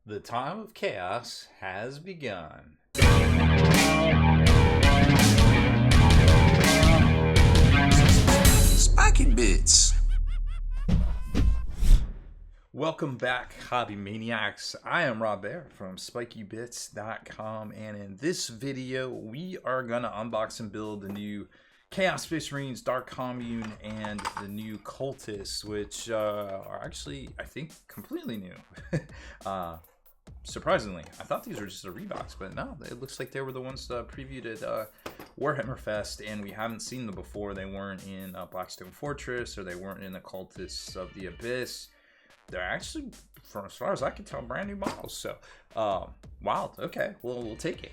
The time of chaos has begun. Spiky Bits. Welcome back, Hobby Maniacs. I am Rob Bear from SpikyBits.com, and in this video, we are gonna unbox and build the new Chaos Space Marines, Dark Commune, and the new Cultists, which are actually, I think, completely new. Surprisingly, I thought these were just a rebox, but no, it looks like they were the ones previewed at Warhammer Fest, and we haven't seen them before. They weren't in Blackstone Fortress, or they weren't in the Cultists of the Abyss. They're actually, from as far as I can tell, brand new models. So, wild. Okay, well, we'll take it.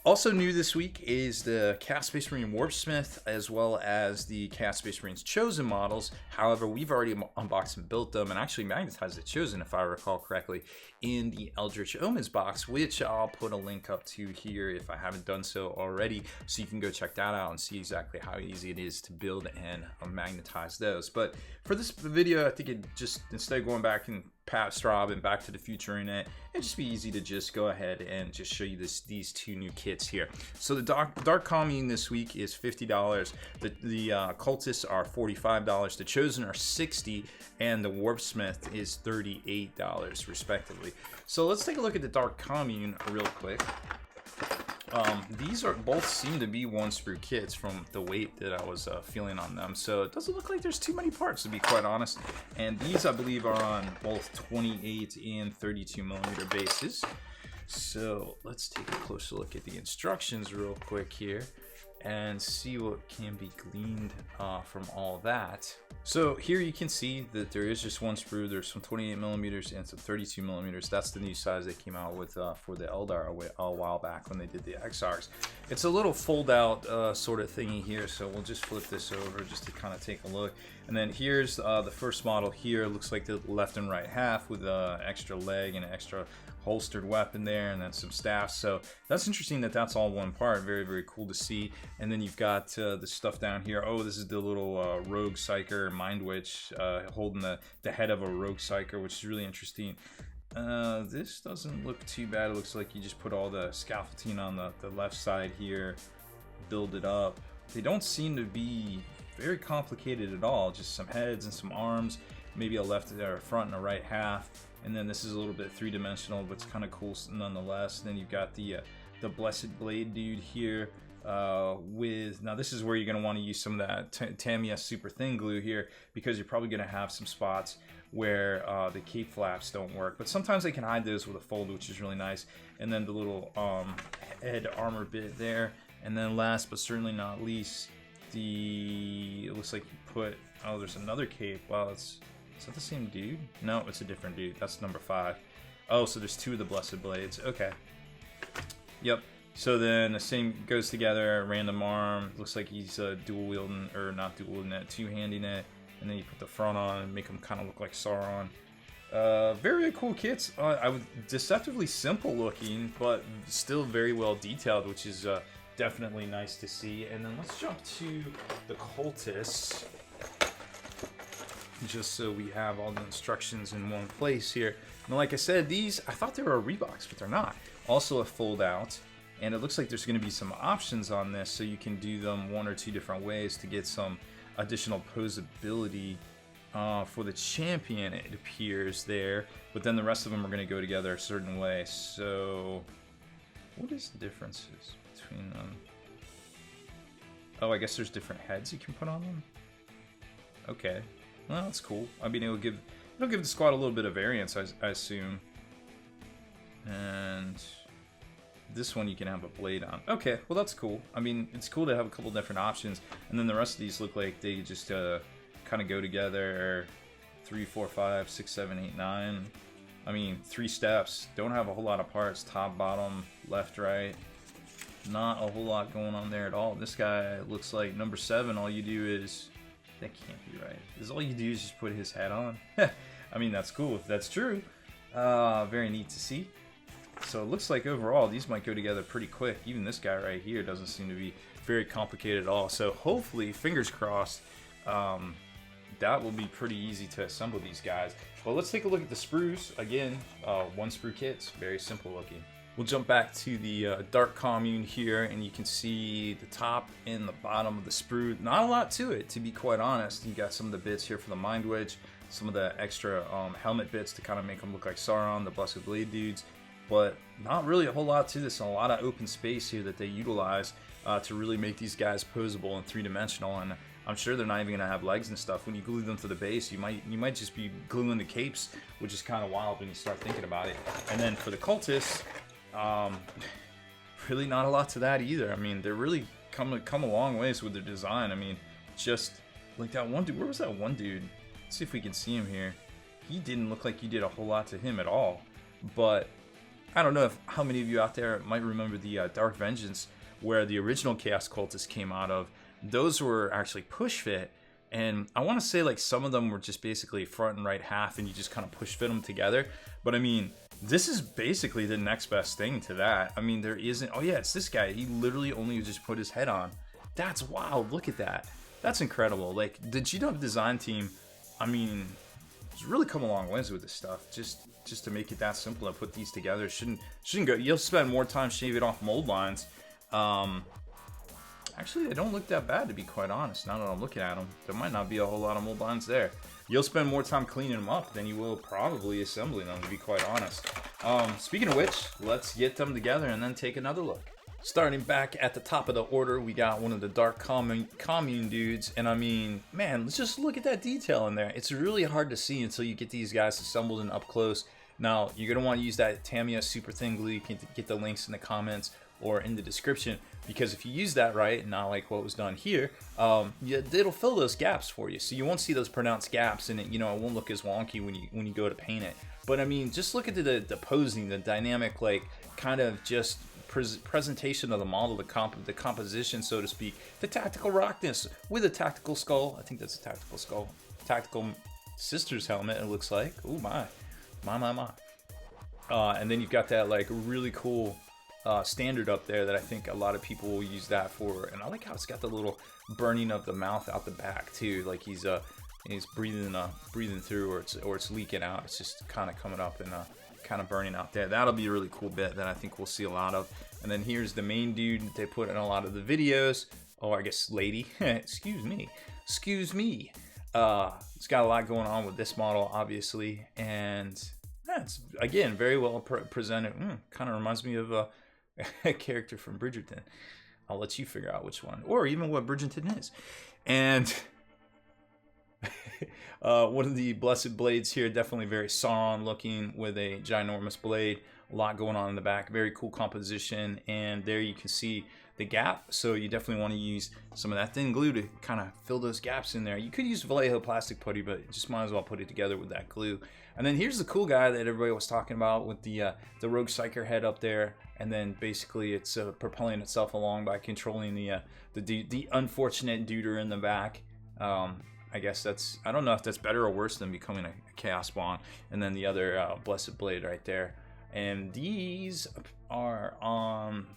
Also new this week is the Chaos Space Marine Warpsmith, as well as the Chaos Space Marines Chosen models. However, we've already unboxed and built them, and actually magnetized the Chosen, if I recall correctly, in the Eldritch Omens box, which I'll put a link up to here if I haven't done so already, so you can go check that out and see exactly how easy it is to build and magnetize those. But for this video, I think it just, instead of going back and past Rob and Back to the Future in it, it'd just be easy to just go ahead and just show you these two new kits here. So the Dark Commune this week is $50. The Cultists are $45. The Chosen are $60, and the Warpsmith is $38 respectively. So let's take a look at the Dark Commune real quick. These are both seem to be one sprue kits from the weight that I was feeling on them, so it doesn't look like there's too many parts, to be quite honest. And these, I believe, are on both 28 and 32 millimeter bases. So let's take a closer look at the instructions real quick here and see what can be gleaned from all that. So here you can see that there is just one sprue. There's some 28 millimeters and some 32 millimeters. That's the new size they came out with for the Eldar a while back when they did the XRs. It's a little fold out sort of thingy here, so we'll just flip this over just to kind of take a look. And then here's the first model here. It looks like the left and right half with an extra leg and an extra holstered weapon there, and then some staffs. So that's interesting that that's all one part. Very, very cool to see. And then you've got the stuff down here. Oh, this is the little rogue psyker mind witch holding the head of a rogue psyker, which is really interesting. This doesn't look too bad. It looks like you just put all the scaffolding on the left side here, build it up. They don't seem to be very complicated at all. Just some heads and some arms, maybe a left or a front and a right half. And then this is a little bit three-dimensional, but it's kind of cool nonetheless. And then you've got the Blessed Blade dude here with, now this is where you're going to want to use some of that Tamiya super thin glue here, because you're probably going to have some spots where the cape flaps don't work. But sometimes they can hide those with a fold, which is really nice. And then the little head armor bit there. And then last but certainly not least, it looks like you put, oh, there's another cape. Wow, is that the same dude? No, it's a different dude. That's number 5. Oh, so there's 2 of the Blessed Blades. Okay. Yep. So then the same goes together. Random arm. Looks like he's dual wielding, or not dual wielding it, two-handing it. And then you put the front on and make him kind of look like Sauron. Very, very cool kits. I would deceptively simple looking, but still very well detailed, which is definitely nice to see. And then let's jump to the Cultists, just so we have all the instructions in one place here. And like I said, these, I thought they were a rebox, but they're not. Also a fold out, and it looks like there's going to be some options on this, so you can do them 1 or 2 different ways to get some additional posability for the champion, it appears there. But then the rest of them are going to go together a certain way. So what is the differences between them? Oh, I guess there's different heads you can put on them. Okay. Well, that's cool. I mean, it'll give the squad a little bit of variance, I assume. And this one you can have a blade on. Okay, well that's cool. I mean, it's cool to have a couple different options. And then the rest of these look like they just kind of go together. 3, 4, 5, 6, 7, 8, 9. I mean, 3 steps. Don't have a whole lot of parts. Top, bottom, left, right. Not a whole lot going on there at all. This guy looks like number 7. All you do is... That can't be right. Because all you do is just put his hat on. I mean, that's cool if that's true. Very neat to see. So it looks like overall these might go together pretty quick. Even this guy right here doesn't seem to be very complicated at all. So hopefully, fingers crossed, that will be pretty easy to assemble these guys. But let's take a look at the sprues. Again, one sprue kits, very simple looking. We'll jump back to the Dark Commune here, and you can see the top and the bottom of the sprue. Not a lot to it, to be quite honest. You got some of the bits here for the Mind Wedge, some of the extra helmet bits to kind of make them look like Sauron, the Blessed Blade dudes. But not really a whole lot to this, and a lot of open space here that they utilize to really make these guys posable and three-dimensional. And I'm sure they're not even gonna have legs and stuff. When you glue them to the base, you might just be gluing the capes, which is kind of wild when you start thinking about it. And then for the cultists, really not a lot to that either. I mean, they're really come a long ways with their design. I mean, just like that one dude. Where was that one dude? Let's see if we can see him here. He didn't look like you did a whole lot to him at all. But I don't know how many of you out there might remember the Dark Vengeance, where the original Chaos Cultists came out of. Those were actually push fit, and I want to say like some of them were just basically front and right half, and you just kind of push fit them together. But I mean, this is basically the next best thing to that. I mean, there isn't. Oh yeah, it's this guy. He literally only just put his head on. That's wild. Look at that. That's incredible. Like the GW design team, I mean, it's really come a long ways with this stuff. Just to make it that simple to put these together. Shouldn't go. You'll spend more time shaving off mold lines. Actually, they don't look that bad, to be quite honest. Now that I'm looking at them, there might not be a whole lot of mold lines there. You'll spend more time cleaning them up than you will probably assembling them, to be quite honest. Speaking of which, let's get them together and then take another look. Starting back at the top of the order, we got one of the Dark Commune dudes, and I mean, man, let's just look at that detail in there. It's really hard to see until you get these guys assembled and up close. Now, you're going to want to use that Tamiya super thin glue. You can get the links in the comments or in the description, because if you use that right, not like what was done here, it'll fill those gaps for you. So you won't see those pronounced gaps, and it won't look as wonky when you go to paint it. But I mean, just look at the posing, the dynamic, like kind of just presentation of the model, the composition, so to speak, the tactical rockness with a tactical skull. I think that's a tactical skull, tactical sister's helmet. It looks like. Oh my. And then you've got that like really cool standard up there that I think a lot of people will use that for. And I like how it's got the little burning of the mouth out the back too, like he's breathing through, or it's leaking out. It's just kind of coming up and kind of burning out there. That'll be a really cool bit that I think we'll see a lot of. And then here's the main dude they put in a lot of the videos. Oh, I guess lady. excuse me. It's got a lot going on with this model, obviously, and it's again very well presented. Kind of reminds me of a character from Bridgerton. I'll let you figure out which one, or even what Bridgerton is. And one of the Blessed Blades here, definitely very Sauron looking with a ginormous blade. A lot going on in the back. Very cool composition, and there you can see the gap. So you definitely want to use some of that thin glue to kind of fill those gaps in there. You could use Vallejo plastic putty, but just might as well put it together with that glue. And then here's the cool guy that everybody was talking about with the Rogue Psyker head up there, and then basically it's propelling itself along by controlling the unfortunate duder in the back. I guess I don't know if that's better or worse than becoming a Chaos Spawn. And then the other Blessed Blade right there. And these are on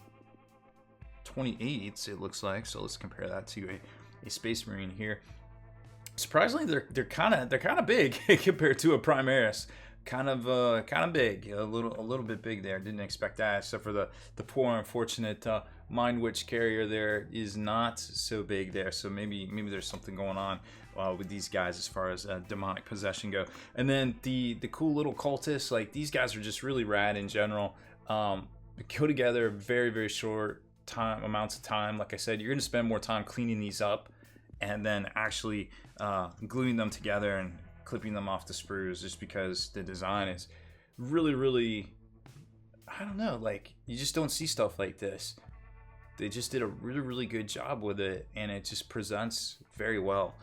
28s, it looks like. So let's compare that to a Space Marine here. Surprisingly, they're kind of big compared to a Primaris. Kind of big, a little bit big there. Didn't expect that, except for the poor unfortunate Mind Witch carrier there is not so big there. So maybe there's something going on with these guys as far as demonic possession go. And then the cool little cultists, like these guys are just really rad in general. Go together very, very short amounts of time. Like I said, you're going to spend more time cleaning these up and then actually gluing them together and clipping them off the sprues, just because the design is really, really, I don't know, like you just don't see stuff like this. They just did a really, really good job with it, and it just presents very well.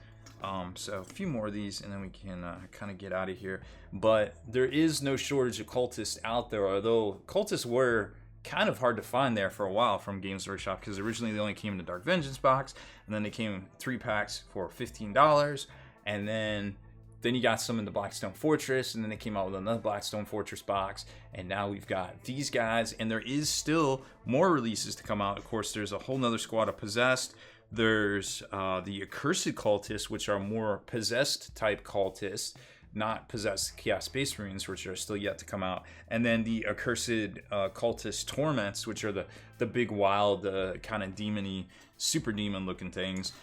So a few more of these and then we can kind of get out of here. But there is no shortage of cultists out there, although cultists were kind of hard to find there for a while from Games Workshop, because originally they only came in the Dark Vengeance box, and then they came 3 packs for $15, and then you got some in the Blackstone Fortress, and then they came out with another Blackstone Fortress box, and now we've got these guys, and there is still more releases to come out. Of course, there's a whole nother squad of Possessed, There's the Accursed Cultists, which are more possessed type cultists, not possessed Chaos Space Marines, which are still yet to come out. And then the Accursed Cultist Torments, which are the big wild kind of demony, super demon looking things.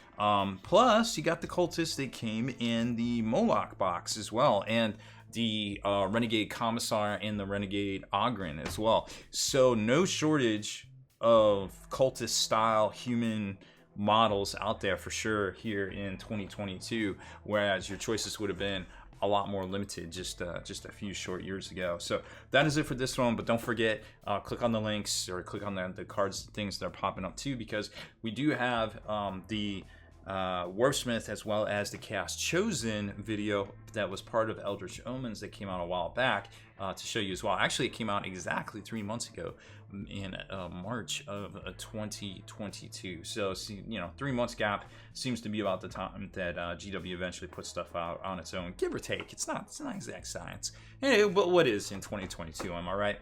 Plus, you got the cultists that came in the Moloch box as well, and the Renegade Commissar and the Renegade Ogren as well. So no shortage of cultist style human models out there for sure here in 2022, whereas your choices would have been a lot more limited just a few short years ago. So that is it for this one, but don't forget, click on the links or click on the cards, things that are popping up too, because we do have the Warpsmith as well as the Chaos Chosen video that was part of Eldritch Omens that came out a while back to show you as well. Actually, it came out exactly 3 months ago in March of 2022. So, 3 months gap seems to be about the time that GW eventually puts stuff out on its own, give or take. It's not exact science. Hey, but what is in 2022? Am I right?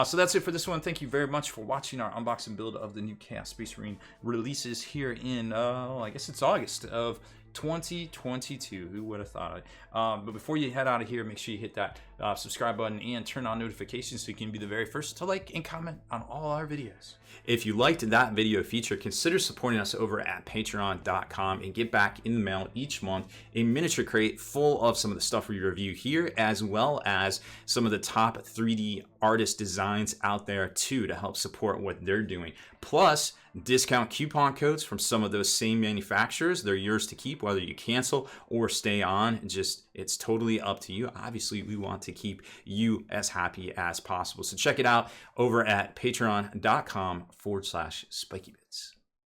So that's it for this one. Thank you very much for watching our unboxing build of the new Chaos Space Marine releases here in, I guess it's August of 2022. Who would have thought it? But before you head out of here, make sure you hit that subscribe button and turn on notifications so you can be the very first to like and comment on all our videos. If you liked that video feature, consider supporting us over at patreon.com and get back in the mail each month a miniature crate full of some of the stuff we review here, as well as some of the top 3D artist designs out there too to help support what they're doing. Plus, discount coupon codes from some of those same manufacturers. They're yours to keep, whether you cancel or stay on. It's totally up to you. Obviously, we want to keep you as happy as possible. So check it out over at patreon.com/spikybits.